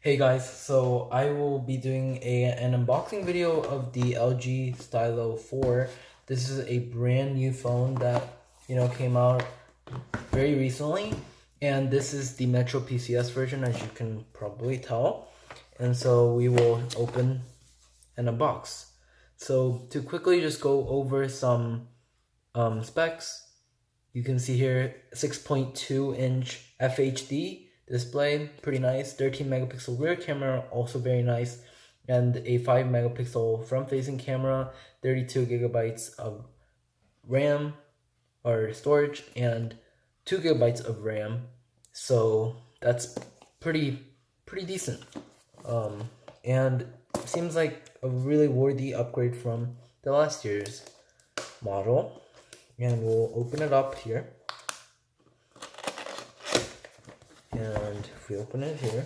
Hey guys, so I will be doing an unboxing video of the LG Stylo 4. This is a brand new phone that, came out very recently. And this is the Metro PCS version, as you can probably tell. And so we will open and unbox. So to quickly just go over some specs, you can see here 6.2 inch FHD display, pretty nice. 13 megapixel rear camera, also very nice. And a 5 megapixel front facing camera, 32 gigabytes of RAM or storage, and 2 gigabytes of RAM. So that's pretty decent. And seems like a really worthy upgrade from the last year's model. And we'll open it up here. And if we open it here,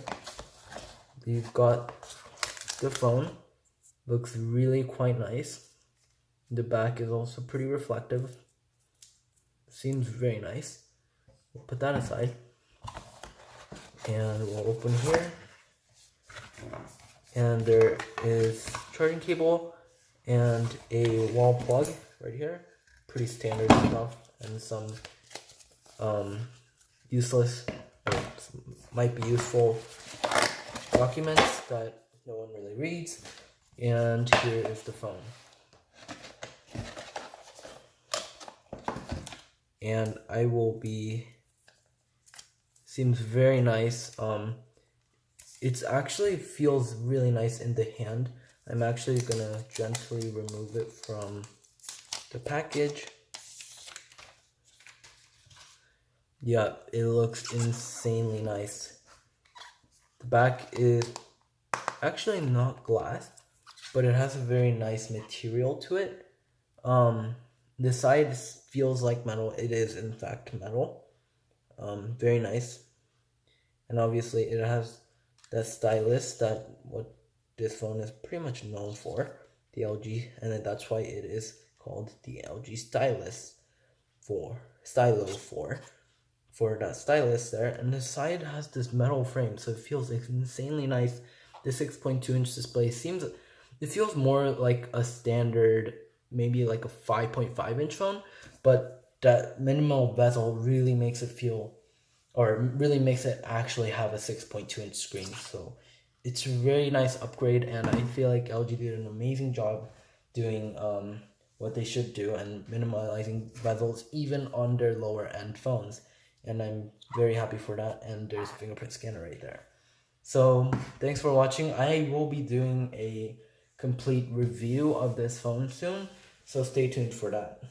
we've got the phone. Looks really quite nice. The back is also pretty reflective. Seems very nice. We'll put that aside. And we'll open here. And there is charging cable and a wall plug right here. Pretty standard stuff, and some useless, or might be useful documents that no one really reads. And here is the phone. And I will be, seems very nice. It actually feels really nice in the hand. I'm actually gonna gently remove it from the package. Yeah, it looks insanely nice. The back is actually not glass, but it has a very nice material to it. The side feels like metal. It is in fact metal. Very nice. And obviously it has that stylus that what this phone is pretty much known for, the LG, and that's why it is called the LG Stylus Stylo 4 for that stylus there. And the side has this metal frame, so it feels insanely nice. The 6.2 inch display it feels more like a standard, maybe like a 5.5 inch phone, but that minimal bezel really makes it feel, or really makes it actually have a 6.2 inch screen. So it's a very nice upgrade, and I feel like LG did an amazing job doing what they should do and minimalizing bezels even on their lower end phones. And I'm very happy for that. And there's a fingerprint scanner right there. So thanks for watching. I will be doing a complete review of this phone soon, so stay tuned for that.